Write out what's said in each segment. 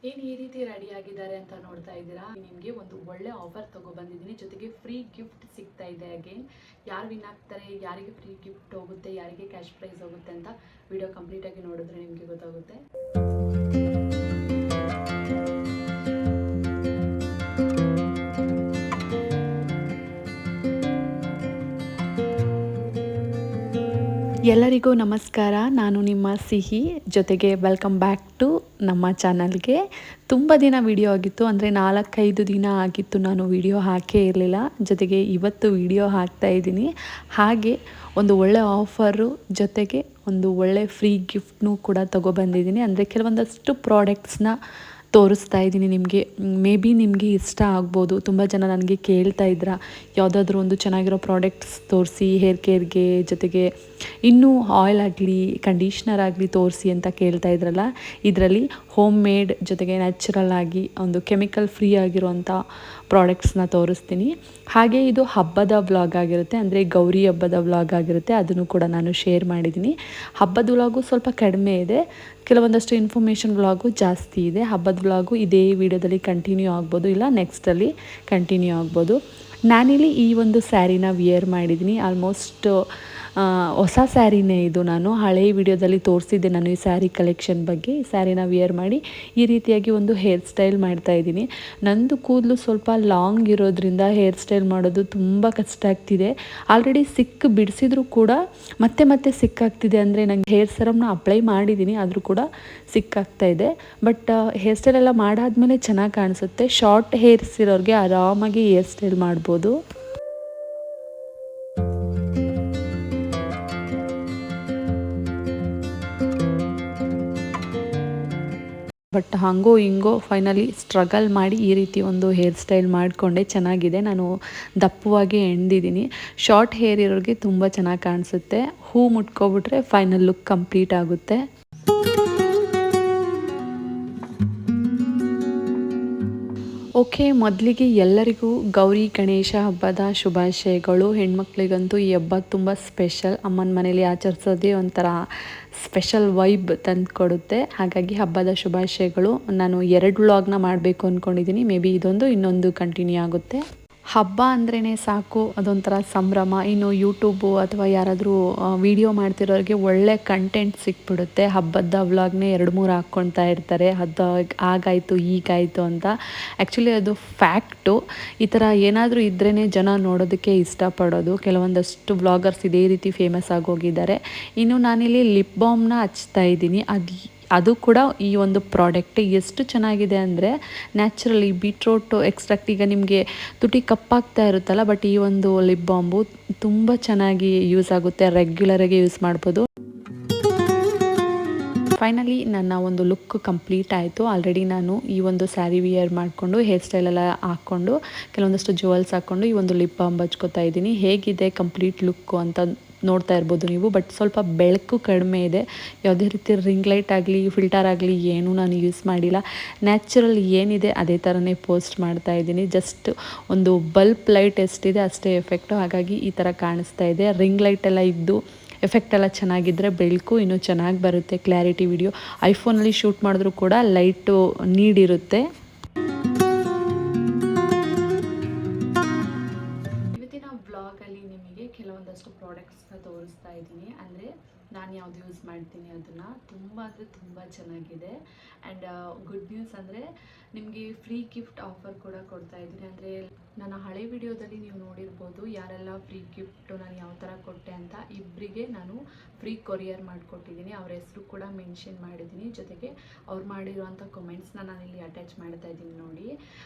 ಏನು ಈ ರೀತಿ ರೆಡಿ ಆಗಿದ್ದಾರೆ ಅಂತ ನೋಡ್ತಾ ಇದ್ದೀರಾ. ನಿಮಗೆ ಒಂದು ಒಳ್ಳೆ ಆಫರ್ ಬಂದಿದ್ದೀನಿ, ಜೊತೆಗೆ ಫ್ರೀ ಗಿಫ್ಟ್ ಸಿಗ್ತಾ ಇದೆ. ಅಗೇನ್ ಯಾರು ವಿನ್ ಆಗ್ತಾರೆ, ಯಾರಿಗೆ ಫ್ರೀ ಗಿಫ್ಟ್ ಹೋಗುತ್ತೆ, ಯಾರಿಗೆ ಕ್ಯಾಶ್ ಪ್ರೈಸ್ ಹೋಗುತ್ತೆ ಅಂತ ವಿಡಿಯೋ ಕಂಪ್ಲೀಟಾಗಿ ನೋಡಿದ್ರೆ ನಿಮಗೆ ಗೊತ್ತಾಗುತ್ತೆ. ಎಲ್ಲರಿಗೂ ನಮಸ್ಕಾರ. ನಾನು ನಿಮ್ಮ ಸಿಹಿ, ಜೊತೆಗೆ ವೆಲ್ಕಮ್ ಬ್ಯಾಕ್ ಟು ನಮ್ಮ ಚಾನಲ್ಗೆ. ತುಂಬ ದಿನ ವಿಡಿಯೋ ಆಗಿತ್ತು, ಅಂದರೆ 4-5 ದಿನ ಆಗಿತ್ತು ನಾನು ವಿಡಿಯೋ ಹಾಕೇ ಇರಲಿಲ್ಲ. ಜೊತೆಗೆ ಇವತ್ತು ವಿಡಿಯೋ ಹಾಕ್ತಾ ಇದ್ದೀನಿ. ಹಾಗೆ ಒಂದು ಒಳ್ಳೆ ಆಫರು ಜೊತೆಗೆ ಒಂದು ಒಳ್ಳೆ ಫ್ರೀ ಗಿಫ್ಟ್ನೂ ಕೂಡ ತೊಗೊಬಂದಿದ್ದೀನಿ. ಅಂದರೆ ಕೆಲವೊಂದಷ್ಟು ಪ್ರಾಡಕ್ಟ್ಸ್ನ ತೋರಿಸ್ತಾ ಇದ್ದೀನಿ ನಿಮಗೆ. ಮೇ ಬಿ ನಿಮಗೆ ಇಷ್ಟ ಆಗ್ಬೋದು. ತುಂಬ ಜನ ನನಗೆ ಕೇಳ್ತಾ ಇದ್ರ ಯಾವುದಾದ್ರೂ ಒಂದು ಚೆನ್ನಾಗಿರೋ ಪ್ರಾಡಕ್ಟ್ಸ್ ತೋರಿಸಿ ಹೇರ್ ಕೇರ್ಗೆ, ಜೊತೆಗೆ ಇನ್ನೂ ಆಯಿಲ್ ಆಗಲಿ ಕಂಡೀಷ್ನರ್ ಆಗಲಿ ತೋರಿಸಿ ಅಂತ ಕೇಳ್ತಾ ಇದ್ರಲ್ಲ. ಇದರಲ್ಲಿ ಹೋಮ್ ಮೇಡ್ ಜೊತೆಗೆ ನ್ಯಾಚುರಲ್ ಆಗಿ ಒಂದು ಕೆಮಿಕಲ್ ಫ್ರೀ ಆಗಿರುವಂಥ ಪ್ರಾಡಕ್ಟ್ಸ್ನ ತೋರಿಸ್ತೀನಿ. ಹಾಗೆ ಇದು ಹಬ್ಬದ ವ್ಲಾಗ್ ಆಗಿರುತ್ತೆ, ಅಂದರೆ ಗೌರಿ ಹಬ್ಬದ ವ್ಲಾಗ್ ಆಗಿರುತ್ತೆ. ಅದನ್ನು ಕೂಡ ನಾನು ಶೇರ್ ಮಾಡಿದ್ದೀನಿ. ಹಬ್ಬದ ವ್ಲಾಗು ಸ್ವಲ್ಪ ಕಡಿಮೆ ಇದೆ, ಕೆಲವೊಂದಷ್ಟು ಇನ್ಫಾರ್ಮೇಷನ್ ವ್ಲಾಗು ಜಾಸ್ತಿ ಇದೆ. ಹಬ್ಬದ ವ್ಲಾಗು ಇದೇ ವಿಡಿಯೋದಲ್ಲಿ ಕಂಟಿನ್ಯೂ ಆಗ್ಬೋದು, ಇಲ್ಲ ನೆಕ್ಸ್ಟಲ್ಲಿ ಕಂಟಿನ್ಯೂ ಆಗ್ಬೋದು. ನಾನಿಲ್ಲಿ ಈ ಒಂದು ಸ್ಯಾರಿನ ವಿಯರ್ ಮಾಡಿದ್ದೀನಿ. ಆಲ್ಮೋಸ್ಟ್ ಹೊಸ ಸ್ಯಾರಿನೇ ಇದು. ನಾನು ಹಳೆ ವಿಡಿಯೋದಲ್ಲಿ ತೋರಿಸಿದ್ದೆ ನಾನು ಈ ಸ್ಯಾರಿ ಕಲೆಕ್ಷನ್ ಬಗ್ಗೆ. ಈ ಸ್ಯಾರಿನ ವಿಯರ್ ಮಾಡಿ ಈ ರೀತಿಯಾಗಿ ಒಂದು ಹೇರ್ ಸ್ಟೈಲ್ ಮಾಡ್ತಾಯಿದ್ದೀನಿ. ನಂದು ಕೂದಲು ಸ್ವಲ್ಪ ಲಾಂಗ್ ಇರೋದ್ರಿಂದ ಹೇರ್ ಸ್ಟೈಲ್ ಮಾಡೋದು ತುಂಬ ಕಷ್ಟ ಆಗ್ತಿದೆ. ಆಲ್ರೆಡಿ ಬಿಡಿಸಿದ್ರು ಕೂಡ ಮತ್ತೆ ಮತ್ತೆ ಸಿಕ್ಕಾಗ್ತಿದೆ. ಅಂದರೆ ನಂಗೆ ಹೇರ್ ಸರಮ್ನ ಅಪ್ಲೈ ಮಾಡಿದ್ದೀನಿ, ಆದರೂ ಕೂಡ ಸಿಕ್ಕಾಗ್ತಾ ಇದೆ. ಬಟ್ ಹೇರ್ ಸ್ಟೈಲ್ ಎಲ್ಲ ಮಾಡಾದ್ಮೇಲೆ ಚೆನ್ನಾಗಿ ಕಾಣಿಸುತ್ತೆ. ಶಾರ್ಟ್ ಹೇರ್ಸ್ ಇರೋರಿಗೆ ಆರಾಮಾಗಿ ಹೇರ್ ಸ್ಟೈಲ್ ಮಾಡ್ಬೋದು. ಬಟ್ ಹಾಗೋ ಹಿಂಗೋ ಫೈನಲಿ ಸ್ಟ್ರಗಲ್ ಮಾಡಿ ಈ ರೀತಿ ಒಂದು ಹೇರ್ ಸ್ಟೈಲ್ ಮಾಡಿಕೊಂಡೆ. ಚೆನ್ನಾಗಿದೆ. ನಾನು ದಪ್ಪವಾಗಿ ಎಣ್ದಿದ್ದೀನಿ. ಶಾರ್ಟ್ ಹೇರ್ ಇರೋರಿಗೆ ತುಂಬ ಚೆನ್ನಾಗಿ ಕಾಣಿಸುತ್ತೆ. ಹೂ ಮುಟ್ಕೊಬಿಟ್ರೆ ಫೈನಲ್ ಲುಕ್ ಕಂಪ್ಲೀಟ್ ಆಗುತ್ತೆ. ಓಕೆ, ಮೊದಲಿಗೆ ಎಲ್ಲರಿಗೂ ಗೌರಿ ಗಣೇಶ ಹಬ್ಬದ ಶುಭಾಶಯಗಳು. ಹೆಣ್ಮಕ್ಳಿಗಂತೂ ಈ ಹಬ್ಬ ತುಂಬ ಸ್ಪೆಷಲ್. ಅಮ್ಮನ ಮನೇಲಿ ಆಚರಿಸೋದೇ ಒಂಥರ ಸ್ಪೆಷಲ್ ವೈಬ್ ತಂದು ಕೊಡುತ್ತೆ. ಹಾಗಾಗಿ ಹಬ್ಬದ ಶುಭಾಶಯಗಳು. ನಾನು 2 ವ್ಲಾಗ್ನ ಮಾಡಬೇಕು ಅಂದ್ಕೊಂಡಿದ್ದೀನಿ. ಮೇ ಬಿ ಇನ್ನೊಂದು ಕಂಟಿನ್ಯೂ ಆಗುತ್ತೆ. ಹಬ್ಬ ಅಂದ್ರೇ ಸಾಕು, ಅದೊಂಥರ ಸಂಭ್ರಮ. ಇನ್ನು ಯೂಟ್ಯೂಬು ಅಥವಾ ಯಾರಾದರೂ ವಿಡಿಯೋ ಮಾಡ್ತಿರೋರಿಗೆ ಒಳ್ಳೆ ಕಂಟೆಂಟ್ ಸಿಕ್ಬಿಡುತ್ತೆ. ಹಬ್ಬದ ವ್ಲಾಗ್ನೇ 2-3 ಹಾಕ್ಕೊಳ್ತಾ ಇರ್ತಾರೆ, ಅದು ಆಗಾಯಿತು ಹೀಗಾಯಿತು ಅಂತ. ಆ್ಯಕ್ಚುಲಿ ಅದು ಫ್ಯಾಕ್ಟು. ಈ ಥರ ಏನಾದರೂ ಇದ್ರೇ ಜನ ನೋಡೋದಕ್ಕೆ ಇಷ್ಟಪಡೋದು. ಕೆಲವೊಂದಷ್ಟು ವ್ಲಾಗರ್ಸ್ ಇದೇ ರೀತಿ ಫೇಮಸ್ ಆಗೋಗಿದ್ದಾರೆ. ಇನ್ನು ನಾನಿಲ್ಲಿ ಲಿಪ್ ಬಾಮ್ನ ಹಚ್ತಾ ಇದ್ದೀನಿ. ಅದು ಕೂಡ ಈ ಒಂದು ಪ್ರಾಡಕ್ಟ್ ಎಷ್ಟು ಚೆನ್ನಾಗಿದೆ ಅಂದರೆ, ನ್ಯಾಚುರಲಿ ಬೀಟ್ರೋಟ್ ಎಕ್ಸ್ಟ್ರಾಕ್ಟ್. ಈಗ ನಿಮಗೆ ತುಟಿ ಕಪ್ಪಾಗ್ತಾ ಇರುತ್ತಲ್ಲ, ಬಟ್ ಈ ಒಂದು ಲಿಪ್ ಬಾಂಬು ತುಂಬ ಚೆನ್ನಾಗಿ ಯೂಸ್ ಆಗುತ್ತೆ. ರೆಗ್ಯುಲರಾಗಿ ಯೂಸ್ ಮಾಡ್ಬೋದು. ಫೈನಲಿ ನನ್ನ ಒಂದು ಲುಕ್ ಕಂಪ್ಲೀಟ್ ಆಯಿತು. ಆಲ್ರೆಡಿ ನಾನು ಈ ಒಂದು ಸ್ಯಾರಿ ವಿಯರ್ ಮಾಡಿಕೊಂಡು ಹೇರ್ ಸ್ಟೈಲೆಲ್ಲ ಹಾಕ್ಕೊಂಡು ಕೆಲವೊಂದಷ್ಟು ಜುವೆಲ್ಸ್ ಹಾಕ್ಕೊಂಡು ಈ ಒಂದು ಲಿಪ್ ಬಾಂಬ್ ಹಚ್ಕೋತಾ ಇದ್ದೀನಿ. ಹೇಗಿದೆ ಕಂಪ್ಲೀಟ್ ಲುಕ್ಕು ಅಂತ ನೋಡ್ತಾ ಇರ್ಬೋದು ನೀವು. ಬಟ್ ಸ್ವಲ್ಪ ಬೆಳಕು ಕಡಿಮೆ ಇದೆ. ಯಾವುದೇ ರೀತಿ ರಿಂಗ್ ಲೈಟ್ ಆಗಲಿ ಫಿಲ್ಟರ್ ಆಗಲಿ ಏನೂ ನಾನು ಯೂಸ್ ಮಾಡಿಲ್ಲ. ನ್ಯಾಚುರಲ್ ಏನಿದೆ ಅದೇ ಥರನೇ ಪೋಸ್ಟ್ ಮಾಡ್ತಾ ಇದ್ದೀನಿ. ಜಸ್ಟ್ ಒಂದು ಬಲ್ಬ್ ಲೈಟ್ ಎಷ್ಟಿದೆ ಅಷ್ಟೇ ಎಫೆಕ್ಟು. ಹಾಗಾಗಿ ಈ ಥರ ಕಾಣಿಸ್ತಾ ಇದೆ. ರಿಂಗ್ ಲೈಟ್ ಎಲ್ಲ ಇದ್ದು ಎಫೆಕ್ಟ್ ಎಲ್ಲ ಚೆನ್ನಾಗಿದ್ದರೆ ಬೆಳಕು ಇನ್ನೂ ಚೆನ್ನಾಗಿ ಬರುತ್ತೆ. ಕ್ಲಾರಿಟಿ ವಿಡಿಯೋ ಐಫೋನಲ್ಲಿ ಶೂಟ್ ಮಾಡಿದ್ರೂ ಕೂಡ ಲೈಟು ನೀಡಿರುತ್ತೆ. ಇವತ್ತಿನ ವ್ಲಾಗಲ್ಲಿ ನಿಮಗೆ ಕೆಲವೊಂದಷ್ಟು ಪ್ರಾಡಕ್ಟ್ಸ್ನ ತೋರಿಸ್ತಾ ಇದ್ದೀನಿ. ಅಂದರೆ ನಾನು ಯಾವುದು ಯೂಸ್ ಮಾಡ್ತೀನಿ ಅದನ್ನು. ತುಂಬ ಅಂದರೆ ತುಂಬ ಚೆನ್ನಾಗಿದೆ. ಆ್ಯಂಡ್ ಗುಡ್ ನ್ಯೂಸ್ ಅಂದರೆ ನಿಮಗೆ ಫ್ರೀ ಗಿಫ್ಟ್ ಆಫರ್ ಕೂಡ ಕೊಡ್ತಾ ಇದ್ದೀನಿ. ಅಂದರೆ ನನ್ನ ಹಳೆ ವಿಡಿಯೋದಲ್ಲಿ ನೀವು ನೋಡಿರ್ಬೋದು ಯಾರೆಲ್ಲ ಫ್ರೀ ಗಿಫ್ಟು ನಾನು ಯಾವ ಥರ ಕೊಟ್ಟೆ ಅಂತ. ಇಬ್ಬರಿಗೆ ನಾನು ಫ್ರೀ ಕೊರಿಯರ್ ಮಾಡಿಕೊಟ್ಟಿದ್ದೀನಿ. ಅವ್ರ ಹೆಸರು ಕೂಡ ಮೆನ್ಷನ್ ಮಾಡಿದ್ದೀನಿ. ಜೊತೆಗೆ ಅವ್ರು ಮಾಡಿರುವಂಥ ಕಮೆಂಟ್ಸ್ನ ನಾನಿಲ್ಲಿ ಅಟ್ಯಾಚ್ ಮಾಡ್ತಾ ಇದ್ದೀನಿ ನೋಡಿ.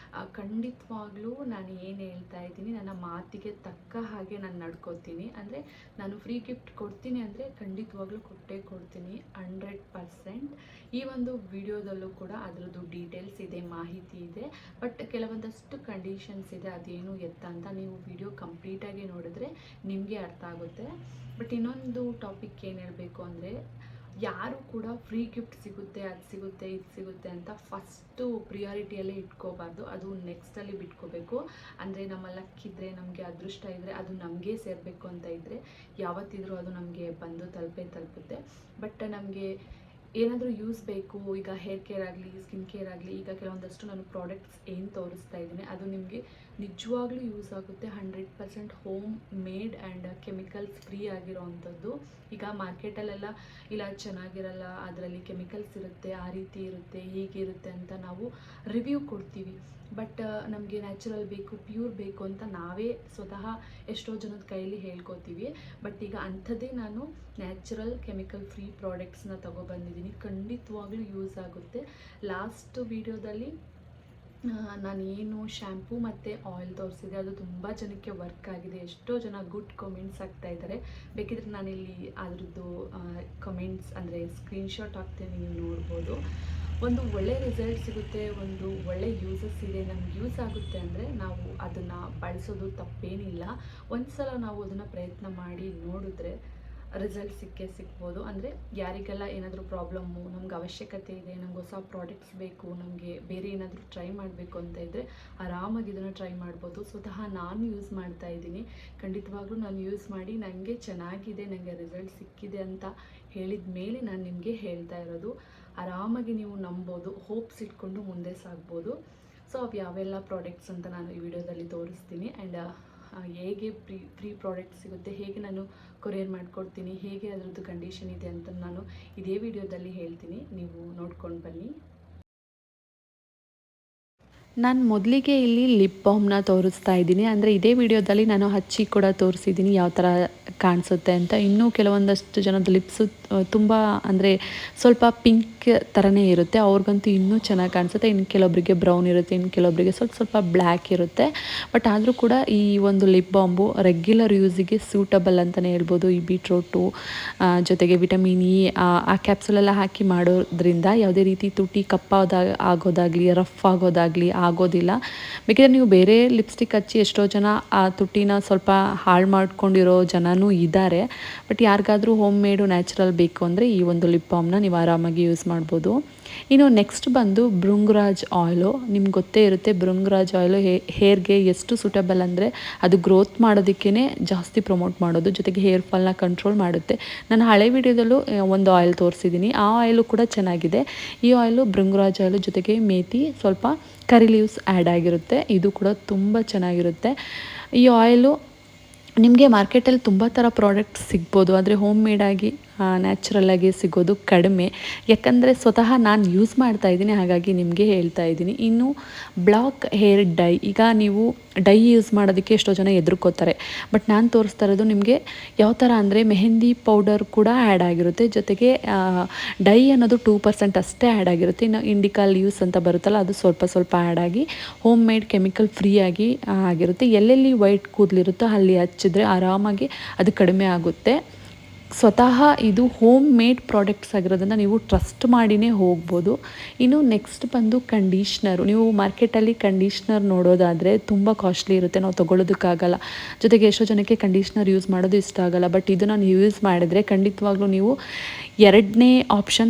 ಖಂಡಿತವಾಗ್ಲೂ ನಾನು ಏನು ಹೇಳ್ತಾ ಇದ್ದೀನಿ ನನ್ನ ಮಾತಿಗೆ ತಕ್ಕ ಹಾಗೆ ನಾನು ನಡ್ಕೋತೀನಿ. ಅಂದರೆ ನಾನು ಫ್ರೀ ಗಿಫ್ಟ್ ಕೊಡ್ತೀನಿ ಅಂದರೆ ಖಂಡಿತವಾಗ್ಲೂ ಕೊಟ್ಟೇ ಕೊಡ್ತೀನಿ 100%. ಈ ಒಂದು ವಿಡಿಯೋದಲ್ಲೂ ಕೂಡ ಅದರದ್ದು ಡೀಟೇಲ್ಸ್ ಇದೆ, ಮಾಹಿತಿ ಇದೆ. ಬಟ್ ಕೆಲವೊಂದಷ್ಟು ಕಂಡೀಷನ್ಸ್ ಇದೆ, ಅದೇನು ಎತ್ತ ಅಂತ ನೀವು ವಿಡಿಯೋ ಕಂಪ್ಲೀಟಾಗಿ ನೋಡಿದ್ರೆ ನಿಮಗೆ ಅರ್ಥ ಆಗುತ್ತೆ. ಬಟ್ ಇನ್ನೊಂದು ಟಾಪಿಕ್ ಏನು ಹೇಳಬೇಕು ಅಂದರೆ, ಯಾರು ಕೂಡ ಫ್ರೀ ಗಿಫ್ಟ್ ಸಿಗುತ್ತೆ, ಅದು ಸಿಗುತ್ತೆ, ಇದು ಸಿಗುತ್ತೆ ಅಂತ ಫಸ್ಟು ಪ್ರಿಯಾರಿಟಿಯಲ್ಲೇ ಇಟ್ಕೋಬಾರ್ದು. ಅದು ನೆಕ್ಸ್ಟಲ್ಲಿ ಬಿಟ್ಕೋಬೇಕು. ಅಂದರೆ ನಮ್ಮ ಲಕ್ ಇದ್ದರೆ, ನಮಗೆ ಅದೃಷ್ಟ ಇದ್ದರೆ ಅದು ನಮಗೆ ಸೇರಬೇಕು ಅಂತ ಇದ್ದರೆ ಯಾವತ್ತಿದ್ರೂ ಅದು ನಮಗೆ ಬಂದು ತಲುಪುತ್ತೆ. ಬಟ್ ನಮಗೆ ಏನಾದರೂ ಯೂಸ್ ಬೇಕು, ಈಗ ಹೇರ್ ಕೇರ್ ಆಗಲಿ, ಸ್ಕಿನ್ ಕೇರ್ ಆಗಲಿ, ಈಗ ಕೆಲವೊಂದಷ್ಟು ನಾನು ಪ್ರಾಡಕ್ಟ್ಸ್ ಏನು ತೋರಿಸ್ತಾ ಇದ್ದೀನಿ ಅದು ನಿಮಗೆ ನಿಜವಾಗ್ಲೂ ಯೂಸ್ ಆಗುತ್ತೆ. 100% home made and chemicals free ಆಗಿರೋ ಅಂಥದ್ದು. ಈಗ ಮಾರ್ಕೆಟಲ್ಲೆಲ್ಲ ಇಲ್ಲ ಚೆನ್ನಾಗಿರಲ್ಲ, ಅದರಲ್ಲಿ ಕೆಮಿಕಲ್ಸ್ ಇರುತ್ತೆ, ಆ ರೀತಿ ಇರುತ್ತೆ, ಹೀಗಿರುತ್ತೆ ಅಂತ ನಾವು ರಿವ್ಯೂ ಕೊಡ್ತೀವಿ. ಬಟ್ ನಮಗೆ ನ್ಯಾಚುರಲ್ ಬೇಕು, ಪ್ಯೂರ್ ಬೇಕು ಅಂತ ನಾವೇ ಸ್ವತಃ ಎಷ್ಟೋ ಜನದ ಕೈಯಲ್ಲಿ ಹೇಳ್ಕೊತೀವಿ. ಬಟ್ ಈಗ ಅಂಥದ್ದೇ ನಾನು ನ್ಯಾಚುರಲ್ ಕೆಮಿಕಲ್ ಫ್ರೀ ಪ್ರಾಡಕ್ಟ್ಸ್ನ ತೊಗೊಬಂದಿದ್ದೀನಿ. ಖಂಡಿತವಾಗ್ಲೂ ಯೂಸ್ ಆಗುತ್ತೆ. ಲಾಸ್ಟ್ ವೀಡಿಯೋದಲ್ಲಿ ನಾನು ಏನು ಶ್ಯಾಂಪೂ ಮತ್ತು ಆಯಿಲ್ ತೋರಿಸಿದೆ ಅದು ತುಂಬ ಜನಕ್ಕೆ ವರ್ಕ್ ಆಗಿದೆ. ಎಷ್ಟೋ ಜನ ಗುಡ್ ಕಮೆಂಟ್ಸ್ ಆಗ್ತಾಯಿದ್ದಾರೆ. ಬೇಕಿದ್ರೆ ನಾನಿಲ್ಲಿ ಅದರದ್ದು ಕಮೆಂಟ್ಸ್ ಅಂದರೆ ಸ್ಕ್ರೀನ್ಶಾಟ್ ಹಾಕ್ತೀನಿ, ನೀವು ನೋಡ್ಬೋದು. ಒಂದು ಒಳ್ಳೆ ರಿಸಲ್ಟ್ ಸಿಗುತ್ತೆ, ಒಂದು ಒಳ್ಳೆ ಯೂಸಸ್ ಇದೆ, ನಮ್ಗೆ ಯೂಸ್ ಆಗುತ್ತೆ ಅಂದರೆ ನಾವು ಅದನ್ನು ಬಳಸೋದು ತಪ್ಪೇನಿಲ್ಲ. ಒಂದು ಸಲ ನಾವು ಅದನ್ನು ಪ್ರಯತ್ನ ಮಾಡಿ ನೋಡಿದ್ರೆ ರಿಸಲ್ಟ್ ಸಿಗ್ಬೋದು. ಅಂದರೆ ಯಾರಿಗೆಲ್ಲ ಏನಾದರೂ ಪ್ರಾಬ್ಲಮ್ಮು, ನಮ್ಗೆ ಅವಶ್ಯಕತೆ ಇದೆ, ನಮ್ಗೆ ಹೊಸ ಪ್ರಾಡಕ್ಟ್ಸ್ ಬೇಕು, ನಮಗೆ ಬೇರೆ ಏನಾದರೂ ಟ್ರೈ ಮಾಡಬೇಕು ಅಂತ ಇದ್ದರೆ ಆರಾಮಾಗಿ ಇದನ್ನು ಟ್ರೈ ಮಾಡ್ಬೋದು. ಸ್ವತಃ ನಾನು ಯೂಸ್ ಮಾಡ್ತಾ ಇದ್ದೀನಿ. ಖಂಡಿತವಾಗ್ಲೂ ನಾನು ಯೂಸ್ ಮಾಡಿ ನನಗೆ ಚೆನ್ನಾಗಿದೆ, ನನಗೆ ರಿಸಲ್ಟ್ ಸಿಕ್ಕಿದೆ ಅಂತ ಹೇಳಿದ ಮೇಲೆ ನಾನು ನಿಮಗೆ ಹೇಳ್ತಾ ಇರೋದು. ಆರಾಮಾಗಿ ನೀವು ನಂಬೋದು, ಹೋಪ್ಸ್ ಇಟ್ಕೊಂಡು ಮುಂದೆ ಸಾಗ್ಬೋದು. ಸೊ ಅವು ಯಾವೆಲ್ಲ ಪ್ರಾಡಕ್ಟ್ಸ್ ಅಂತ ನಾನು ಈ ವಿಡಿಯೋದಲ್ಲಿ ತೋರಿಸ್ತೀನಿ. ಆ್ಯಂಡ್ ಹೇಗೆ ಫ್ರೀ ಪ್ರಾಡಕ್ಟ್ ಸಿಗುತ್ತೆ, ಹೇಗೆ ನಾನು ಕೊರಿಯರ್ ಮಾಡಿಕೊಡ್ತೀನಿ, ಹೇಗೆ ಅದರದ್ದು ಕಂಡೀಷನ್ ಇದೆ ಅಂತ ನಾನು ಇದೇ ವಿಡಿಯೋದಲ್ಲಿ ಹೇಳ್ತೀನಿ. ನೀವು ನೋಡ್ಕೊಂಡು ಬನ್ನಿ. ನಾನು ಮೊದಲಿಗೆ ಇಲ್ಲಿ ಲಿಪ್ ಬಾಮ್ನ ತೋರಿಸ್ತಾ ಇದ್ದೀನಿ. ಅಂದರೆ ಇದೇ ವಿಡಿಯೋದಲ್ಲಿ ನಾನು ಹಚ್ಚಿ ಕೂಡ ತೋರಿಸಿದ್ದೀನಿ ಯಾವ ಥರ ಕಾಣಿಸುತ್ತೆ ಅಂತ. ಇನ್ನೂ ಕೆಲವೊಂದಷ್ಟು ಜನದ ಲಿಪ್ಸು ತುಂಬ ಅಂದರೆ ಸ್ವಲ್ಪ ಪಿಂಕ್ ಥರನೇ ಇರುತ್ತೆ, ಅವ್ರಿಗಂತೂ ಇನ್ನೂ ಚೆನ್ನಾಗಿ ಕಾಣಿಸುತ್ತೆ. ಇನ್ನು ಕೆಲವೊಬ್ಬರಿಗೆ ಬ್ರೌನ್ ಇರುತ್ತೆ, ಇನ್ನು ಕೆಲವೊಬ್ಬರಿಗೆ ಸ್ವಲ್ಪ ಬ್ಲ್ಯಾಕ್ ಇರುತ್ತೆ. ಬಟ್ ಆದರೂ ಕೂಡ ಈ ಒಂದು ಲಿಪ್ ಬಾಂಬು ರೆಗ್ಯುಲರ್ ಯೂಸಿಗೆ ಸೂಟಬಲ್ ಅಂತಲೇ ಹೇಳ್ಬೋದು. ಈ ಬೀಟ್ರೋಟು ಜೊತೆಗೆ ವಿಟಮಿನ್ ಇ ಆ ಕ್ಯಾಪ್ಸುಲೆಲ್ಲ ಹಾಕಿ ಮಾಡೋದ್ರಿಂದ ಯಾವುದೇ ರೀತಿ ತುಟಿ ಆಗೋದಾಗಲಿ ರಫ್ ಆಗೋದಾಗಲಿ ಆಗೋದಿಲ್ಲ. ಬೇಕಿದ್ರೆ ನೀವು ಬೇರೆ ಲಿಪ್ಸ್ಟಿಕ್ ಹಚ್ಚಿ ಎಷ್ಟೋ ಜನ ಆ ತುಟಿನ ಸ್ವಲ್ಪ ಹಾಳು ಮಾಡ್ಕೊಂಡಿರೋ ಜನನೂ ಇದ್ದಾರೆ. ಬಟ್ ಯಾರಿಗಾದರೂ ಹೋಮ್ ಮೇಡು ನ್ಯಾಚುರಲ್ ಬೇಕು ಅಂದರೆ ಈ ಒಂದು ಲಿಪ್ ಬಾಮ್ನ ನೀವು ಆರಾಮಾಗಿ ಯೂಸ್ ಮಾಡ್ಬೋದು. ಇನ್ನು ನೆಕ್ಸ್ಟ್ ಬಂದು ಭೃಂಗರಾಜ್ ಆಯಿಲು. ನಿಮ್ಗೆ ಗೊತ್ತೇ ಇರುತ್ತೆ ಭೃಂಗರಾಜ್ ಆಯಿಲು ಹೇರ್ಗೆ ಎಷ್ಟು ಸೂಟಬಲ್ ಅಂದರೆ ಅದು ಗ್ರೋತ್ ಮಾಡೋದಕ್ಕೇ ಜಾಸ್ತಿ ಪ್ರಮೋಟ್ ಮಾಡೋದು, ಜೊತೆಗೆ ಹೇರ್ ಫಾಲ್ನ ಕಂಟ್ರೋಲ್ ಮಾಡುತ್ತೆ. ನಾನು ಹಳೆ ವಿಡಿಯೋದಲ್ಲೂ ಒಂದು ಆಯಿಲ್ ತೋರಿಸಿದ್ದೀನಿ, ಆ ಆಯಿಲು ಕೂಡ ಚೆನ್ನಾಗಿದೆ. ಈ ಆಯಿಲು ಭೃಂಗರಾಜ್ ಆಯಿಲು ಜೊತೆಗೆ ಮೇಥಿ, ಸ್ವಲ್ಪ ಕರಿ ಲೀವ್ಸ್ ಆ್ಯಡ್ ಆಗಿರುತ್ತೆ. ಇದು ಕೂಡ ತುಂಬ ಚೆನ್ನಾಗಿರುತ್ತೆ. ಈ ಆಯಿಲು ನಿಮಗೆ ಮಾರ್ಕೆಟಲ್ಲಿ ತುಂಬ ಥರ ಪ್ರಾಡಕ್ಟ್ಸ್ ಸಿಗ್ಬೋದು, ಆದರೆ ಹೋಮ್ ಮೇಡಾಗಿ ನ್ಯಾಚುರಲ್ಲಾಗಿ ಸಿಗೋದು ಕಡಿಮೆ. ಯಾಕಂದರೆ ಸ್ವತಃ ನಾನು ಯೂಸ್ ಮಾಡ್ತಾ ಇದ್ದೀನಿ, ಹಾಗಾಗಿ ನಿಮಗೆ ಹೇಳ್ತಾ ಇದ್ದೀನಿ. ಇನ್ನು ಬ್ಲಾಕ್ ಹೇರ್ ಡೈ. ಈಗ ನೀವು ಡೈ ಯೂಸ್ ಮಾಡೋದಕ್ಕೆ ಎಷ್ಟೋ ಜನ ಹೆದರ್ಕೋತಾರೆ. ಬಟ್ ನಾನು ತೋರಿಸ್ತಾ ಇರೋದು ನಿಮಗೆ ಯಾವ ಥರ ಅಂದರೆ ಮೆಹಂದಿ ಪೌಡರ್ ಕೂಡ ಆ್ಯಡ್ ಆಗಿರುತ್ತೆ, ಜೊತೆಗೆ ಡೈ ಅನ್ನೋದು 2% ಅಷ್ಟೇ ಆ್ಯಡ್ ಆಗಿರುತ್ತೆ. ಇನ್ನು ಇಂಡಿಕಾ ಲೀವ್ಸ್ ಅಂತ ಬರುತ್ತಲ್ಲ ಅದು ಸ್ವಲ್ಪ ಆ್ಯಡ್ ಆಗಿ ಹೋಮ್ ಮೇಡ್ ಕೆಮಿಕಲ್ ಫ್ರೀ ಆಗಿ ಆಗಿರುತ್ತೆ. ಎಲ್ಲೆಲ್ಲಿ ವೈಟ್ ಕೂದಲಿರುತ್ತೋ ಅಲ್ಲಿ ಹಚ್ಚಿದ್ರೆ ಆರಾಮಾಗಿ ಅದು ಕಡಿಮೆ ಆಗುತ್ತೆ. ಸ್ವತಃ ಇದು ಹೋಮ್ ಮೇಡ್ ಪ್ರಾಡಕ್ಟ್ಸ್ ಆಗಿರೋದನ್ನು ನೀವು ಟ್ರಸ್ಟ್ ಮಾಡಿನೇ ಹೋಗ್ಬೋದು. ಇನ್ನು ನೆಕ್ಸ್ಟ್ ಬಂದು ಕಂಡೀಷ್ನರು. ನೀವು ಮಾರ್ಕೆಟಲ್ಲಿ ಕಂಡೀಷ್ನರ್ ನೋಡೋದಾದರೆ ತುಂಬ ಕಾಸ್ಟ್ಲಿ ಇರುತ್ತೆ, ನಾವು ತೊಗೊಳೋದಕ್ಕಾಗಲ್ಲ. ಜೊತೆಗೆ ಎಷ್ಟೋ ಜನಕ್ಕೆ ಕಂಡೀಷ್ನರ್ ಯೂಸ್ ಮಾಡೋದು ಇಷ್ಟ ಆಗಲ್ಲ. ಬಟ್ ಇದು ನಾನು ಯೂಸ್ ಮಾಡಿದರೆ ಖಂಡಿತವಾಗ್ಲೂ ನೀವು ಎರಡನೇ ಆಪ್ಷನ್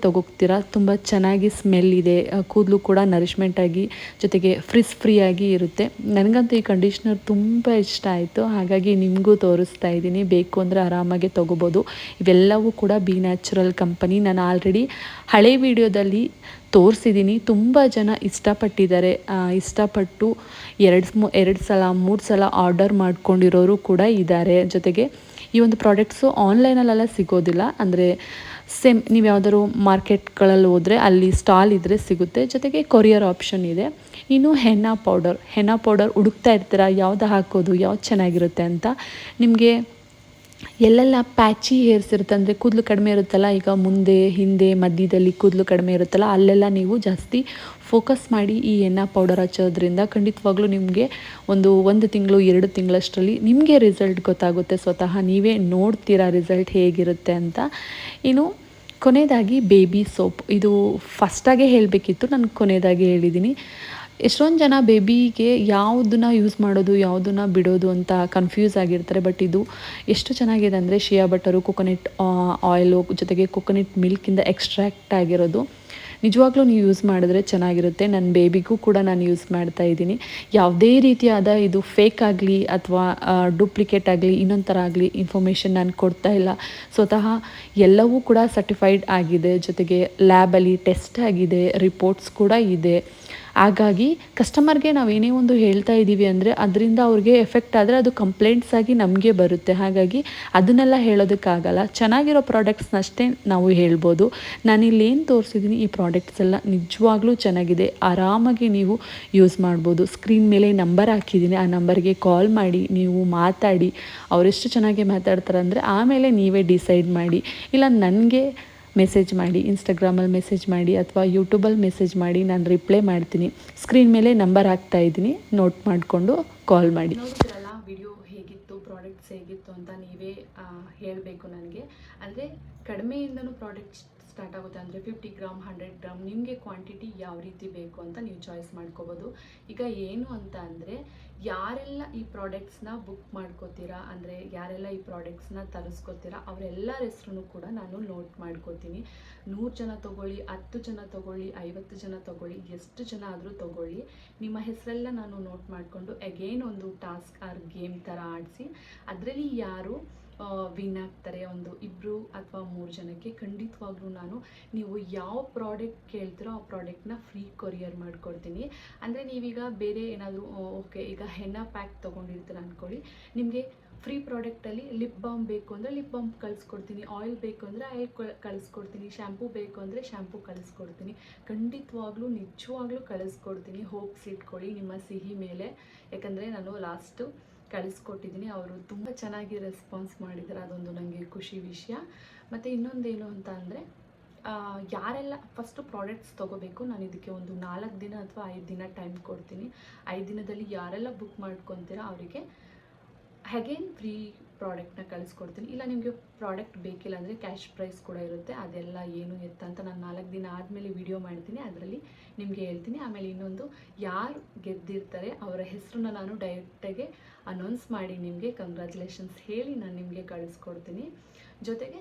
ತೊಗೋಗ್ತೀರಾ. ತುಂಬ ಚೆನ್ನಾಗಿ ಸ್ಮೆಲ್ ಇದೆ, ಕೂದಲು ಕೂಡ ನರಿಶ್ಮೆಂಟಾಗಿ ಜೊತೆಗೆ ಫ್ರೀಯಾಗಿ ಇರುತ್ತೆ. ನನಗಂತೂ ಈ ಕಂಡೀಷ್ನರ್ ತುಂಬ ಇಷ್ಟ ಆಯಿತು, ಹಾಗಾಗಿ ನಿಮಗೂ ತೋರಿಸ್ತಾ ಇದ್ದೀನಿ. ಬೇಕು ಅಂದರೆ ಆರಾಮಾಗಿ ತೊಗೋಬೋದು. ಇವೆಲ್ಲವೂ ಕೂಡ ಬಿ ನ್ಯಾಚುರಲ್ ಕಂಪನಿ. ನಾನು ಆಲ್ರೆಡಿ ಹಳೆ ವಿಡಿಯೋದಲ್ಲಿ ತೋರಿಸಿದ್ದೀನಿ. ತುಂಬ ಜನ ಇಷ್ಟಪಟ್ಟಿದ್ದಾರೆ. ಇಷ್ಟಪಟ್ಟು 2 ಸಲ 3 ಸಲ ಆರ್ಡರ್ ಮಾಡ್ಕೊಂಡಿರೋರು ಕೂಡ ಇದ್ದಾರೆ. ಜೊತೆಗೆ ಈ ಒಂದು ಪ್ರಾಡಕ್ಟ್ಸು ಆನ್ಲೈನಲ್ಲೆಲ್ಲ ಸಿಗೋದಿಲ್ಲ. ಅಂದರೆ ಸೇಮ್ ನೀವು ಯಾವುದಾದ್ರು ಮಾರ್ಕೆಟ್ಗಳಲ್ಲಿ ಹೋದರೆ ಅಲ್ಲಿ ಸ್ಟಾಲ್ ಇದ್ದರೆ ಸಿಗುತ್ತೆ. ಜೊತೆಗೆ ಕೊರಿಯರ್ ಆಪ್ಷನ್ ಇದೆ. ಇನ್ನು ಹೆನ್ನಾ ಪೌಡರ್ ಹುಡುಕ್ತಾ ಇರ್ತೀರ, ಯಾವುದು ಹಾಕೋದು, ಯಾವ್ದು ಚೆನ್ನಾಗಿರುತ್ತೆ ಅಂತ. ನಿಮಗೆ ಎಲ್ಲೆಲ್ಲ ಪ್ಯಾಚಿ ಹೇರ್ಸ್ ಇರುತ್ತೆ, ಅಂದರೆ ಕೂದಲು ಕಡಿಮೆ ಇರುತ್ತಲ್ಲ, ಈಗ ಮುಂದೆ ಹಿಂದೆ ಮಧ್ಯದಲ್ಲಿ ಕೂದಲು ಕಡಿಮೆ ಇರುತ್ತಲ್ಲ, ಅಲ್ಲೆಲ್ಲ ನೀವು ಜಾಸ್ತಿ ಫೋಕಸ್ ಮಾಡಿ ಈ ಎಣ್ಣೆ ಪೌಡರ್ ಹಚ್ಚೋದ್ರಿಂದ ಖಂಡಿತವಾಗ್ಲೂ ನಿಮಗೆ ಒಂದು ತಿಂಗಳು 2 ತಿಂಗಳಷ್ಟರಲ್ಲಿ ನಿಮಗೆ ರಿಸಲ್ಟ್ ಗೊತ್ತಾಗುತ್ತೆ. ಸ್ವತಃ ನೀವೇ ನೋಡ್ತೀರಾ ರಿಸಲ್ಟ್ ಹೇಗಿರುತ್ತೆ ಅಂತ. ಇನ್ನು ಕೊನೆಯದಾಗಿ ಬೇಬಿ ಸೋಪ್. ಇದು ಫಸ್ಟಾಗೆ ಹೇಳಬೇಕಿತ್ತು, ನಾನು ಕೊನೆಯದಾಗಿ ಹೇಳಿದ್ದೀನಿ. ಎಷ್ಟೊಂದು ಜನ ಬೇಬಿಗೆ ಯಾವುದನ್ನ ಯೂಸ್ ಮಾಡೋದು, ಯಾವುದನ್ನ ಬಿಡೋದು ಅಂತ ಕನ್ಫ್ಯೂಸ್ ಆಗಿರ್ತಾರೆ. ಬಟ್ ಇದು ಎಷ್ಟು ಚೆನ್ನಾಗಿದೆ ಅಂದರೆ ಶಿಯಾ ಬಟರು, ಕೊಕೊನಟ್ ಆಯಿಲು ಜೊತೆಗೆ ಕೊಕೊನಟ್ ಮಿಲ್ಕಿಂದ ಎಕ್ಸ್ಟ್ರಾಕ್ಟ್ ಆಗಿರೋದು. ನಿಜವಾಗ್ಲೂ ನೀವು ಯೂಸ್ ಮಾಡಿದ್ರೆ ಚೆನ್ನಾಗಿರುತ್ತೆ. ನನ್ನ ಬೇಬಿಗೂ ಕೂಡ ನಾನು ಯೂಸ್ ಮಾಡ್ತಾ ಇದ್ದೀನಿ. ಯಾವುದೇ ರೀತಿಯಾದ ಇದು ಫೇಕ್ ಆಗಲಿ ಅಥವಾ ಡೂಪ್ಲಿಕೇಟ್ ಆಗಲಿ ಇನ್ನೊಂದು ಥರ ಆಗಲಿ ಇನ್ಫಾರ್ಮೇಷನ್ ನಾನು ಕೊಡ್ತಾ ಇಲ್ಲ. ಸ್ವತಃ ಎಲ್ಲವೂ ಕೂಡ ಸರ್ಟಿಫೈಡ್ ಆಗಿದೆ, ಜೊತೆಗೆ ಲ್ಯಾಬಲ್ಲಿ ಟೆಸ್ಟ್ ಆಗಿದೆ, ರಿಪೋರ್ಟ್ಸ್ ಕೂಡ ಇದೆ. ಹಾಗಾಗಿ ಕಸ್ಟಮರ್ಗೆ ನಾವು ಏನೇ ಒಂದು ಹೇಳ್ತಾ ಇದ್ದೀವಿ ಅಂದರೆ ಅದರಿಂದ ಅವ್ರಿಗೆ ಎಫೆಕ್ಟ್ ಆದರೆ ಅದು ಕಂಪ್ಲೇಂಟ್ಸ್ ಆಗಿ ನಮಗೆ ಬರುತ್ತೆ. ಹಾಗಾಗಿ ಅದನ್ನೆಲ್ಲ ಹೇಳೋದಕ್ಕಾಗಲ್ಲ. ಚೆನ್ನಾಗಿರೋ ಪ್ರಾಡಕ್ಟ್ಸ್ನಷ್ಟೇ ನಾವು ಹೇಳ್ಬೋದು. ನಾನಿಲ್ಲಿ ಏನು ತೋರಿಸಿದ್ದೀನಿ ಈ ಪ್ರಾಡಕ್ಟ್ಸ್ ಎಲ್ಲ ನಿಜವಾಗ್ಲೂ ಚೆನ್ನಾಗಿದೆ. ಆರಾಮಾಗಿ ನೀವು ಯೂಸ್ ಮಾಡ್ಬೋದು. ಸ್ಕ್ರೀನ್ ಮೇಲೆ ನಂಬರ್ ಹಾಕಿದ್ದೀನಿ, ಆ ನಂಬರ್ಗೆ ಕಾಲ್ ಮಾಡಿ ನೀವು ಮಾತಾಡಿ. ಅವರೆಷ್ಟು ಚೆನ್ನಾಗಿ ಮಾತಾಡ್ತಾರೆ ಅಂದರೆ ಆಮೇಲೆ ನೀವೇ ಡಿಸೈಡ್ ಮಾಡಿ. ಇಲ್ಲ ನನಗೆ ಮೆಸೇಜ್ ಮಾಡಿ, ಇನ್ಸ್ಟಾಗ್ರಾಮಲ್ಲಿ ಮೆಸೇಜ್ ಮಾಡಿ ಅಥವಾ ಯೂಟ್ಯೂಬಲ್ಲಿ ಮೆಸೇಜ್ ಮಾಡಿ, ನಾನು ರಿಪ್ಲೈ ಮಾಡ್ತೀನಿ. ಸ್ಕ್ರೀನ್ ಮೇಲೆ ನಂಬರ್ ಹಾಕ್ತಾ ಇದ್ದೀನಿ, ನೋಟ್ ಮಾಡಿಕೊಂಡು ಕಾಲ್ ಮಾಡಿ. ನೋಡಿದ್ರಲ್ಲ ವಿಡಿಯೋ ಹೇಗಿತ್ತು, ಪ್ರಾಡಕ್ಟ್ಸ್ ಹೇಗಿತ್ತು ಅಂತ ನೀವೇ ಹೇಳಬೇಕು ನನಗೆ. ಅಂದರೆ ಕಡಿಮೆಯಿಂದನೂ ಪ್ರಾಡಕ್ಟ್ಸ್ ಸ್ಟಾರ್ಟ್ ಆಗುತ್ತೆ. ಅಂದರೆ 50 ಗ್ರಾಮ್ 100 ಗ್ರಾಮ್ ನಿಮಗೆ ಕ್ವಾಂಟಿಟಿ ಯಾವ ರೀತಿ ಬೇಕು ಅಂತ ನೀವು ಚಾಯ್ಸ್ ಮಾಡ್ಕೋಬೋದು. ಈಗ ಏನು ಅಂತ ಅಂದರೆ ಯಾರೆಲ್ಲ ಈ ಪ್ರಾಡಕ್ಟ್ಸ್ನ ಬುಕ್ ಮಾಡ್ಕೋತೀರಾ, ಅಂದರೆ ಯಾರೆಲ್ಲ ಈ ಪ್ರಾಡಕ್ಟ್ಸ್ನ ತರಿಸ್ಕೋತೀರಾ ಅವರೆಲ್ಲರ ಹೆಸ್ರು ಕೂಡ ನಾನು ನೋಟ್ ಮಾಡ್ಕೋತೀನಿ. 100 ಜನ ತೊಗೊಳ್ಳಿ, 10 ಜನ ತೊಗೊಳ್ಳಿ, 50 ಜನ ತೊಗೊಳ್ಳಿ, ಎಷ್ಟು ಜನ ಆದರೂ ತೊಗೊಳ್ಳಿ, ನಿಮ್ಮ ಹೆಸರೆಲ್ಲ ನಾನು ನೋಟ್ ಮಾಡಿಕೊಂಡು ಅಗೇನ್ ಒಂದು ಟಾಸ್ಕ್ ಆರ್ ಗೇಮ್ ಥರ ಆಡಿಸಿ ಅದರಲ್ಲಿ ಯಾರು ವಿನ್ ಆಗ್ತಾರೆ, ಒಂದು 2 ಅಥವಾ 3 ಜನಕ್ಕೆ ಖಂಡಿತವಾಗ್ಲೂ ನಾನು ನೀವು ಯಾವ ಪ್ರಾಡಕ್ಟ್ ಕೇಳ್ತೀರೋ ಆ ಪ್ರಾಡಕ್ಟ್ನ ಫ್ರೀ ಕೊರಿಯರ್ ಮಾಡಿಕೊಡ್ತೀನಿ. ಅಂದರೆ ನೀವೀಗ ಬೇರೆ ಏನಾದರೂ ಓಕೆ ಈಗ ಹೆನ್ನಾ ಪ್ಯಾಕ್ ತೊಗೊಂಡಿರ್ತೀರ ಅಂದ್ಕೊಳ್ಳಿ, ನಿಮಗೆ ಫ್ರೀ ಪ್ರಾಡಕ್ಟಲ್ಲಿ ಲಿಪ್ ಬಾಮ್ ಬೇಕು ಅಂದರೆ ಲಿಪ್ ಬಾಮ್ ಕಳಿಸ್ಕೊಡ್ತೀನಿ, ಆಯಿಲ್ ಬೇಕು ಅಂದರೆ ಆಯಿಲ್ ಕಳಿಸ್ಕೊಡ್ತೀನಿ, ಶ್ಯಾಂಪೂ ಬೇಕು ಅಂದರೆ ಶ್ಯಾಂಪೂ ಕಳಿಸ್ಕೊಡ್ತೀನಿ. ಖಂಡಿತವಾಗ್ಲೂ ನಿಜವಾಗ್ಲೂ ಕಳಿಸ್ಕೊಡ್ತೀನಿ. ಹೋಪ್ಸ್ ಇಟ್ಕೊಳ್ಳಿ ನಿಮ್ಮ ಸಿಹಿ ಮೇಲೆ. ಯಾಕಂದರೆ ನಾನು ಲಾಸ್ಟು ಕಳಿಸ್ಕೊಟ್ಟಿದ್ದೀನಿ, ಅವರು ತುಂಬ ಚೆನ್ನಾಗಿ ರೆಸ್ಪಾನ್ಸ್ ಮಾಡಿದ್ದಾರೆ. ಅದೊಂದು ನನಗೆ ಖುಷಿ ವಿಷಯ. ಮತ್ತು ಇನ್ನೊಂದೇನು ಅಂತ ಅಂದರೆ ಯಾರೆಲ್ಲ ಫಸ್ಟು ಪ್ರಾಡಕ್ಟ್ಸ್ ತೊಗೋಬೇಕು, ನಾನು ಇದಕ್ಕೆ ಒಂದು 4 ದಿನ ಅಥವಾ 5 ದಿನ ಟೈಮ್ ಕೊಡ್ತೀನಿ. 5 ದಿನದಲ್ಲಿ ಯಾರೆಲ್ಲ ಬುಕ್ ಮಾಡ್ಕೊತೀರಾ ಅವರಿಗೆ ಅಗೇನ್ ಫ್ರೀ ಪ್ರಾಡಕ್ಟ್ನ ಕಳಿಸ್ಕೊಡ್ತೀನಿ. ಇಲ್ಲ ನಿಮಗೆ ಪ್ರಾಡಕ್ಟ್ ಬೇಕಿಲ್ಲ ಅಂದರೆ ಕ್ಯಾಶ್ ಪ್ರೈಸ್ ಕೂಡ ಇರುತ್ತೆ. ಅದೆಲ್ಲ ಏನು ಎತ್ತ ಅಂತ ನಾನು 4 ದಿನ ಆದಮೇಲೆ ವಿಡಿಯೋ ಮಾಡ್ತೀನಿ, ಅದರಲ್ಲಿ ನಿಮಗೆ ಹೇಳ್ತೀನಿ. ಆಮೇಲೆ ಇನ್ನೊಂದು ಯಾರು ಗೆದ್ದಿರ್ತಾರೆ ಅವರ ಹೆಸರನ್ನ ನಾನು ಡೈರೆಕ್ಟಾಗಿ ಅನೌನ್ಸ್ ಮಾಡಿ ನಿಮಗೆ ಕಂಗ್ರ್ಯಾಚುಲೇಷನ್ಸ್ ಹೇಳಿ ನಾನು ನಿಮಗೆ ಕಳಿಸ್ಕೊಡ್ತೀನಿ. ಜೊತೆಗೆ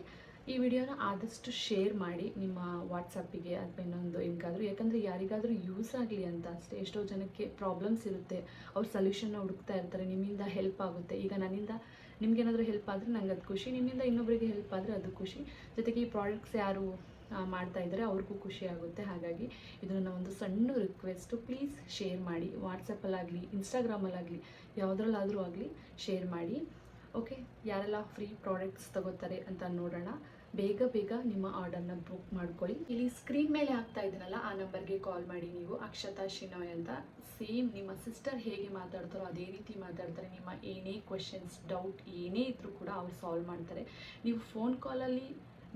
ಈ ವಿಡಿಯೋನ ಆದಷ್ಟು ಶೇರ್ ಮಾಡಿ ನಿಮ್ಮ ವಾಟ್ಸಪ್ಪಿಗೆ ಅಥವಾ ಇನ್ನೊಂದು ಹೆಂಗಾದರೂ, ಯಾಕಂದರೆ ಯಾರಿಗಾದರೂ ಯೂಸ್ ಆಗಲಿ ಅಂತ ಅಷ್ಟೇ. ಎಷ್ಟೋ ಜನಕ್ಕೆ ಪ್ರಾಬ್ಲಮ್ಸ್ ಇರುತ್ತೆ, ಅವ್ರು ಸೊಲ್ಯೂಷನ್ನ ಹುಡುಕ್ತಾ ಇರ್ತಾರೆ. ನಿಮ್ಮಿಂದ ಹೆಲ್ಪ್ ಆಗುತ್ತೆ. ಈಗ ನನ್ನಿಂದ ನಿಮ್ಗೇನಾದರೂ ಹೆಲ್ಪ್ ಆದರೆ ನಂಗೆ ಅದು ಖುಷಿ, ನಿಮ್ಮಿಂದ ಇನ್ನೊಬ್ಬರಿಗೆ ಹೆಲ್ಪ್ ಆದರೆ ಅದು ಖುಷಿ. ಜೊತೆಗೆ ಈ ಪ್ರಾಡಕ್ಟ್ಸ್ ಯಾರು ಮಾಡ್ತಾ ಇದ್ದಾರೆ ಅವ್ರಿಗೂ ಖುಷಿ ಆಗುತ್ತೆ. ಹಾಗಾಗಿ ಇದು ನನ್ನ ಒಂದು ಸಣ್ಣ ರಿಕ್ವೆಸ್ಟು, ಪ್ಲೀಸ್ ಶೇರ್ ಮಾಡಿ. ವಾಟ್ಸಪ್ಪಲ್ಲಾಗಲಿ ಇನ್ಸ್ಟಾಗ್ರಾಮಲ್ಲಾಗಲಿ ಯಾವುದ್ರಲ್ಲಾದರೂ ಆಗಲಿ ಶೇರ್ ಮಾಡಿ. ಓಕೆ, ಯಾರೆಲ್ಲ ಫ್ರೀ ಪ್ರಾಡಕ್ಟ್ಸ್ ತಗೋತಾರೆ ಅಂತ ನೋಡೋಣ. ಬೇಗ ಬೇಗ ನಿಮ್ಮ ಆರ್ಡರ್ನ ಬುಕ್ ಮಾಡ್ಕೊಳ್ಳಿ. ಇಲ್ಲಿ ಸ್ಕ್ರೀನ್ ಮೇಲೆ ಹಾಕ್ತಾ ಇದ್ದೀನಲ್ಲ ಆ ನಂಬರ್ಗೆ ಕಾಲ್ ಮಾಡಿ. ನೀವು ಅಕ್ಷತಾ ಶಿನೋಯ್ ಅಂತ, ಸೇಮ್ ನಿಮ್ಮ ಸಿಸ್ಟರ್ ಹೇಗೆ ಮಾತಾಡ್ತಾರೋ ಅದೇ ರೀತಿ ಮಾತಾಡ್ತಾರೆ. ನಿಮ್ಮ ಏನೇ ಕ್ವೆಶನ್ಸ್ ಡೌಟ್ ಏನೇ ಇದ್ದರೂ ಕೂಡ ಅವ್ರು ಸಾಲ್ವ್ ಮಾಡ್ತಾರೆ. ನೀವು ಫೋನ್ ಕಾಲಲ್ಲಿ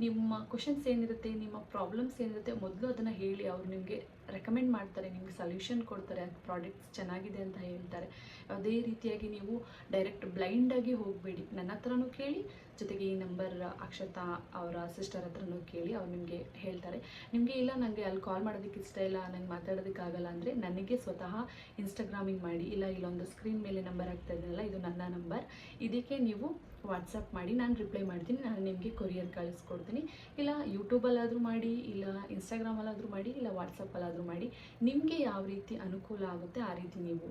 ನಿಮ್ಮ ಕ್ವೆಶನ್ಸ್ ಏನಿರುತ್ತೆ, ನಿಮ್ಮ ಪ್ರಾಬ್ಲಮ್ಸ್ ಏನಿರುತ್ತೆ ಮೊದಲು ಅದನ್ನು ಹೇಳಿ. ಅವರು ನಿಮಗೆ ರೆಕಮೆಂಡ್ ಮಾಡ್ತಾರೆ, ನಿಮಗೆ ಸೊಲ್ಯೂಷನ್ ಕೊಡ್ತಾರೆ, ಅದು ಪ್ರಾಡಕ್ಟ್ಸ್ ಚೆನ್ನಾಗಿದೆ ಅಂತ ಹೇಳ್ತಾರೆ. ಯಾವುದೇ ರೀತಿಯಾಗಿ ನೀವು ಡೈರೆಕ್ಟ್ ಬ್ಲೈಂಡಾಗಿ ಹೋಗಬೇಡಿ. ನನ್ನ ಹತ್ರನೂ ಕೇಳಿ, ಜೊತೆಗೆ ಈ ನಂಬರ್ ಅಕ್ಷತಾ ಅವರ ಸಿಸ್ಟರ್ ಹತ್ರನೂ ಕೇಳಿ, ಅವ್ರು ನಿಮಗೆ ಹೇಳ್ತಾರೆ. ನಿಮಗೆ ಇಲ್ಲ ನನಗೆ ಅಲ್ಲಿ ಕಾಲ್ ಮಾಡೋದಕ್ಕೆ ಇಷ್ಟ ಇಲ್ಲ, ನಂಗೆ ಮಾತಾಡೋದಕ್ಕಾಗಲ್ಲ ಅಂದರೆ ನನಗೆ ಸ್ವತಃ ಇನ್ಸ್ಟಾಗ್ರಾಮಿಂಗ್ ಮಾಡಿ. ಇಲ್ಲ ಇಲ್ಲೊಂದು ಸ್ಕ್ರೀನ್ ಮೇಲೆ ನಂಬರ್ ಆಗ್ತಾ ಇದೆಯಲ್ಲ, ಇದು ನನ್ನ ನಂಬರ್, ಇದಕ್ಕೆ ನೀವು ವಾಟ್ಸಪ್ ಮಾಡಿ, ನಾನು ರಿಪ್ಲೈ ಮಾಡ್ತೀನಿ, ನಾನು ನಿಮಗೆ ಕೊರಿಯರ್ ಕಳಿಸ್ಕೊಡ್ತೀನಿ. ಇಲ್ಲ ಯೂಟ್ಯೂಬಲ್ಲಾದರೂ ಮಾಡಿ, ಇಲ್ಲ ಇನ್ಸ್ಟಾಗ್ರಾಮಲ್ಲಾದರೂ ಮಾಡಿ, ಇಲ್ಲ ವಾಟ್ಸಪ್ಪಲ್ಲಾದರೂ ಮಾಡಿ. ನಿಮಗೆ ಯಾವ ರೀತಿ ಅನುಕೂಲ ಆಗುತ್ತೆ ಆ ರೀತಿ ನೀವು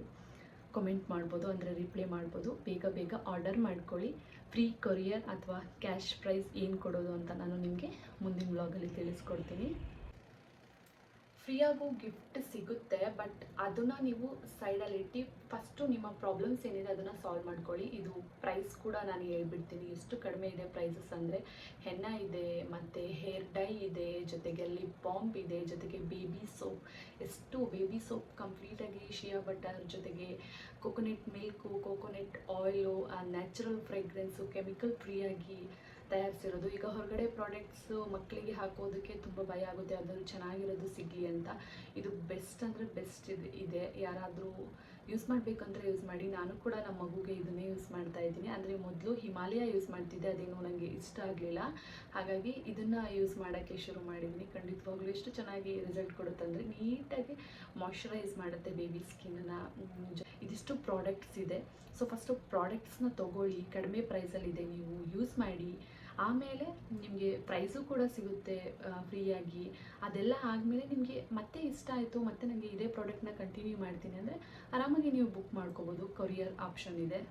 ಕಮೆಂಟ್ ಮಾಡ್ಬೋದು, ಅಂದರೆ ರಿಪ್ಲೈ ಮಾಡ್ಬೋದು. ಬೇಗ ಬೇಗ ಆರ್ಡರ್ ಮಾಡ್ಕೊಳ್ಳಿ. ಫ್ರೀ ಕೊರಿಯರ್ ಅಥವಾ ಕ್ಯಾಶ್ ಪ್ರೈಸ್ ಏನು ಕೊಡೋದು ಅಂತ ನಾನು ನಿಮಗೆ ಮುಂದಿನ ವ್ಲಾಗಲ್ಲಿ ತಿಳಿಸ್ಕೊಡ್ತೀನಿ. ಫ್ರೀಯಾಗೂ ಗಿಫ್ಟ್ ಸಿಗುತ್ತೆ, ಬಟ್ ಅದನ್ನು ನೀವು ಸೈಡಲ್ಲಿ ಇಟ್ಟು ಫಸ್ಟು ನಿಮ್ಮ ಪ್ರಾಬ್ಲಮ್ಸ್ ಏನಿದೆ ಅದನ್ನು ಸಾಲ್ವ್ ಮಾಡ್ಕೊಳ್ಳಿ. ಇದು ಪ್ರೈಸ್ ಕೂಡ ನಾನು ಹೇಳ್ಬಿಡ್ತೀನಿ ಎಷ್ಟು ಕಡಿಮೆ ಇದೆ ಪ್ರೈಸಸ್ ಅಂದರೆ. ಹೆನ್ನ ಇದೆ, ಮತ್ತು ಹೇರ್ ಡೈ ಇದೆ, ಜೊತೆಗೆ ಲಿಪ್ ಬಾಂಬ್ ಇದೆ, ಜೊತೆಗೆ ಬೇಬಿ ಸೋಪ್. ಎಷ್ಟು ಬೇಬಿ ಸೋಪ್ ಕಂಪ್ಲೀಟಾಗಿ ಶಿಯಾ ಬಟರ್ ಜೊತೆಗೆ coconut milk, coconut oil, natural fragrance, chemical ಫ್ರೀಯಾಗಿ ತಯಾರಿಸಿರೋದು. ಈಗ ಹೊರಗಡೆ ಪ್ರಾಡಕ್ಟ್ಸು ಮಕ್ಕಳಿಗೆ ಹಾಕೋದಕ್ಕೆ ತುಂಬ ಭಯ ಆಗುತ್ತೆ, ಯಾವ್ದಾದ್ರು ಚೆನ್ನಾಗಿರೋದು ಸಿಗಲಿ ಅಂತ. ಇದು ಬೆಸ್ಟ್ ಅಂದರೆ ಬೆಸ್ಟ್ ಇದೆ. ಯಾರಾದರೂ ಯೂಸ್ ಮಾಡಬೇಕಂದ್ರೆ ಯೂಸ್ ಮಾಡಿ. ನಾನು ಕೂಡ ನಮ್ಮ ಮಗುಗೆ ಇದನ್ನೇ ಯೂಸ್ ಮಾಡ್ತಾ ಇದ್ದೀನಿ. ಅಂದರೆ ಮೊದಲು ಹಿಮಾಲಯ ಯೂಸ್ ಮಾಡ್ತಿದ್ದೆ, ಅದೇನೋ ನನಗೆ ಇಷ್ಟ ಆಗಲಿಲ್ಲ, ಹಾಗಾಗಿ ಇದನ್ನು ಯೂಸ್ ಮಾಡೋಕ್ಕೆ ಶುರು ಮಾಡಿದ್ದೀನಿ. ಖಂಡಿತವಾಗ್ಲೂ ಎಷ್ಟು ಚೆನ್ನಾಗಿ ರಿಸಲ್ಟ್ ಕೊಡುತ್ತೆ ಅಂದರೆ ನೀಟಾಗಿ ಮಾಯ್ಶ್ಚರೈಸ್ ಮಾಡುತ್ತೆ ಬೇಬಿ ಸ್ಕಿನ್ನನ್ನು. ಇದಿಷ್ಟು ಪ್ರಾಡಕ್ಟ್ಸ್ ಇದೆ. ಸೊ ಫಸ್ಟು ಪ್ರಾಡಕ್ಟ್ಸ್ನ ತೊಗೊಳ್ಳಿ, ಕಡಿಮೆ ಪ್ರೈಸಲ್ಲಿದೆ, ನೀವು ಯೂಸ್ ಮಾಡಿ. ಆಮೇಲೆ ನಿಮಗೆ ಪ್ರೈಸು ಕೂಡ ಸಿಗುತ್ತೆ ಫ್ರೀಯಾಗಿ. ಅದೆಲ್ಲ ಆದಮೇಲೆ ನಿಮಗೆ ಮತ್ತೆ ಇಷ್ಟ ಆಯಿತು, ಮತ್ತೆ ನನಗೆ ಇದೇ ಪ್ರಾಡಕ್ಟ್ನ ಕಂಟಿನ್ಯೂ ಮಾಡ್ತೀನಿ ಅಂದರೆ ಆರಾಮಾಗಿ ನೀವು ಬುಕ್ ಮಾಡ್ಕೋಬೋದು. ಕೊರಿಯರ್ ಆಪ್ಷನ್ ಇದೆ.